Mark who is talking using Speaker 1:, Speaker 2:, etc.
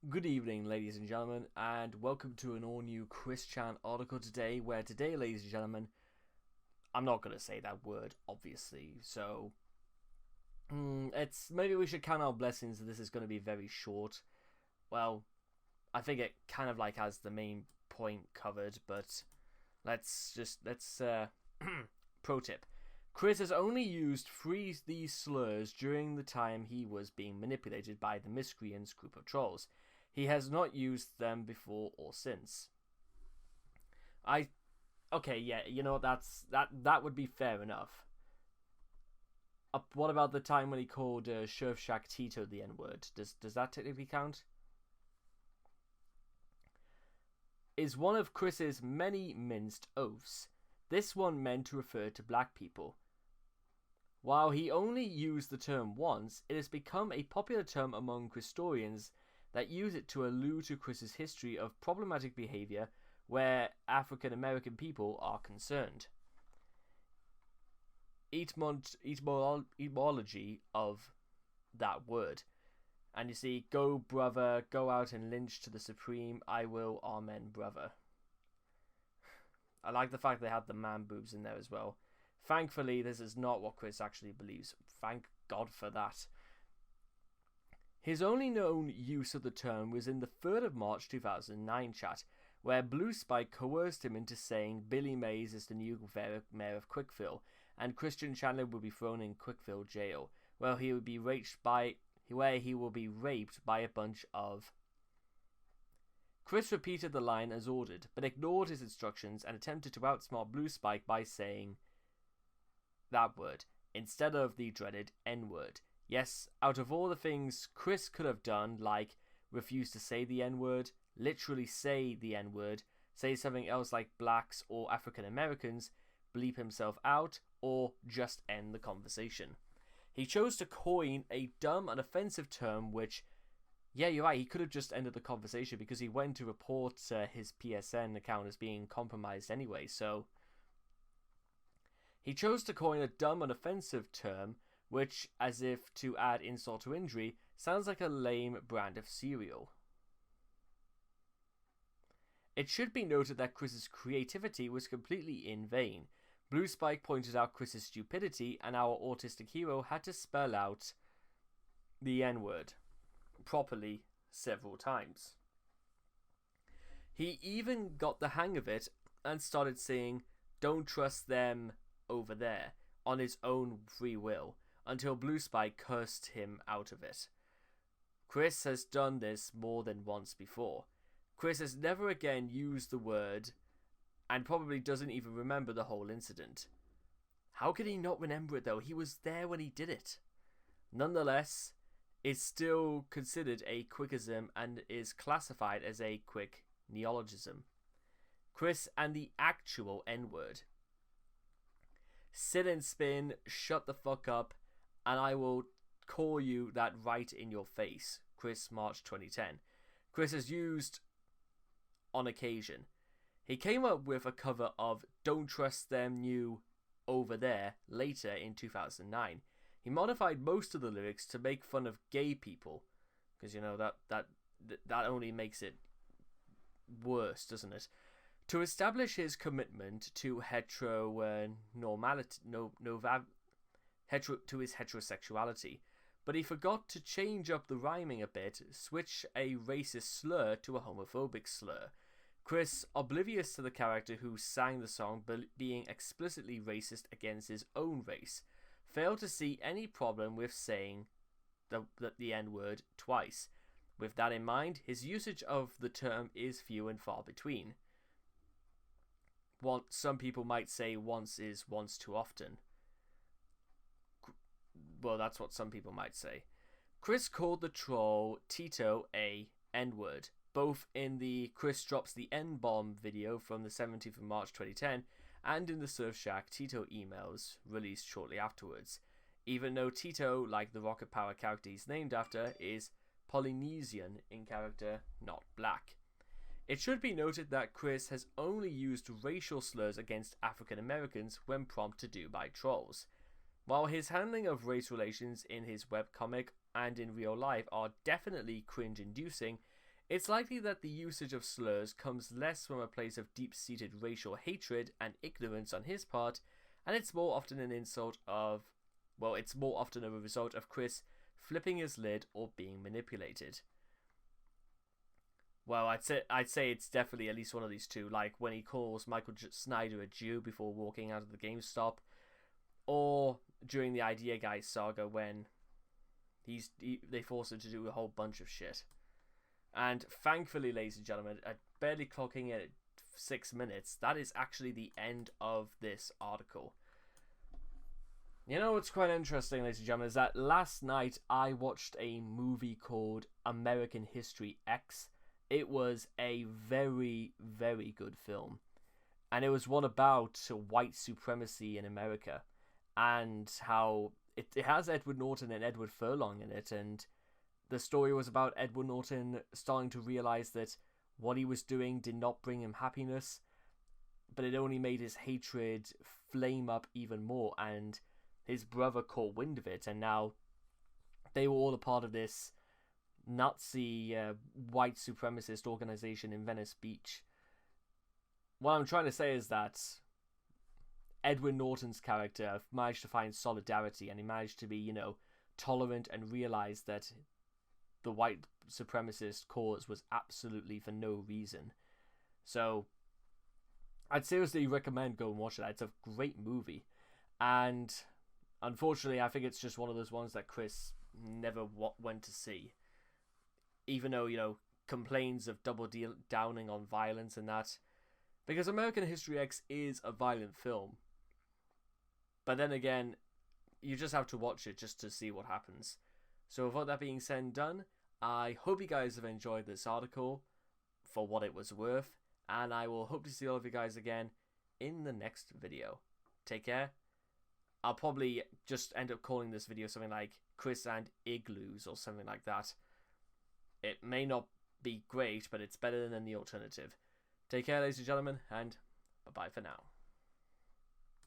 Speaker 1: Good evening, ladies and gentlemen, and welcome to an all-new Cwcism article today, where today, ladies and gentlemen, I'm not going to say that word, obviously, so maybe we should count our blessings that this is going to be very short. Well, I think it kind of has the main point covered, but let's pro tip. Chris has only used these slurs during the time he was being manipulated by the miscreants group of trolls. He has not used them before or since. Okay, yeah, that would be fair enough. What about the time when he called Surfshack Tito the N-word? Does that technically count? Is one of Chris's many minced oaths. This one meant to refer to black people. While he only used the term once, it has become a popular term among historians that use it to allude to Chris's history of problematic behavior where African American people are concerned. Etymology of that word. And you see, go brother, go out and lynch to the supreme, I will, amen brother. I like the fact they had the man boobs in there as well. Thankfully, this is not what Chris actually believes. Thank God for that. His only known use of the term was in the 3rd of March 2009 chat, where Blue Spike coerced him into saying Billy Mays is the new mayor of Quickville, and Christian Chandler will be thrown in Quickville jail, where he will be raped by a bunch of... Chris repeated the line as ordered, but ignored his instructions and attempted to outsmart Blue Spike by saying that word, instead of the dreaded N-word. Yes, out of all the things Chris could have done, like refuse to say the N-word, literally say the N-word, say something else like blacks or African Americans, bleep himself out, or just end the conversation. He chose to coin a dumb and offensive term which, yeah, you're right, he could have just ended the conversation because he went to report his PSN account as being compromised anyway, so... He chose to coin a dumb and offensive term which, as if to add insult to injury, sounds like a lame brand of cereal. It should be noted that Chris's creativity was completely in vain. Blue Spike pointed out Chris's stupidity, and our autistic hero had to spell out the N-word properly several times. He even got the hang of it and started saying, "Don't trust them over there," on his own free will, until Blue Spike cursed him out of it. Chris has done this more than once before. Chris has never again used the word and probably doesn't even remember the whole incident. How can he not remember it though? He was there when he did it. Nonetheless, it's still considered a Cwcism and is classified as a quick neologism. Chris and the actual N-word. Sit and spin, shut the fuck up, and I will call you that right in your face. Chris, March 2010. Chris has used on occasion. He came up with a cover of Don't Trust Them New Over There later in 2009. He modified most of the lyrics to make fun of gay people, because that only makes it worse, doesn't it? To establish his commitment to heterosexuality, but he forgot to change up the rhyming a bit, switch a racist slur to a homophobic slur. Chris, oblivious to the character who sang the song being explicitly racist against his own race, failed to see any problem with saying the N-word twice. With that in mind, his usage of the term is few and far between. Some people might say once is once too often. Well, that's what some people might say. Chris called the troll Tito a N-word, both in the Chris Drops the N-Bomb video from the 17th of March 2010 and in the Surfshack Tito emails released shortly afterwards, even though Tito, like the Rocket Power character he's named after, is Polynesian in character, not black. It should be noted that Chris has only used racial slurs against African Americans when prompted to do by trolls. While his handling of race relations in his webcomic and in real life are definitely cringe-inducing, It's likely that the usage of slurs comes less from a place of deep-seated racial hatred and ignorance on his part, and it's more often a result of Chris flipping his lid or being manipulated. Well, I'd say it's definitely at least one of these two, like when he calls Michael Snyder a Jew before walking out of the GameStop, or during the Idea Guy saga when they force him to do a whole bunch of shit. And thankfully, ladies and gentlemen, at barely clocking at 6 minutes, that is actually the end of this article. You know what's quite interesting, ladies and gentlemen, is that last night I watched a movie called American History X. It was a very, very good film. And it was one about white supremacy in America. And how it has Edward Norton and Edward Furlong in it. And the story was about Edward Norton starting to realize that what he was doing did not bring him happiness. But it only made his hatred flame up even more. And his brother caught wind of it. And now they were all a part of this Nazi white supremacist organization in Venice Beach. What I'm trying to say is that Edward Norton's character managed to find solidarity, and he managed to be, tolerant and realize that the white supremacist cause was absolutely for no reason. So I'd seriously recommend go and watch it. It's a great movie, and unfortunately I think it's just one of those ones that Chris never went to see. Even though, complains of downing on violence and that. Because American History X is a violent film. But then again, you just have to watch it just to see what happens. So with all that being said and done, I hope you guys have enjoyed this article for what it was worth. And I will hope to see all of you guys again in the next video. Take care. I'll probably just end up calling this video something like Chris and Iggloos or something like that. It may not be great, but it's better than the alternative. Take care, ladies and gentlemen, and bye-bye for now.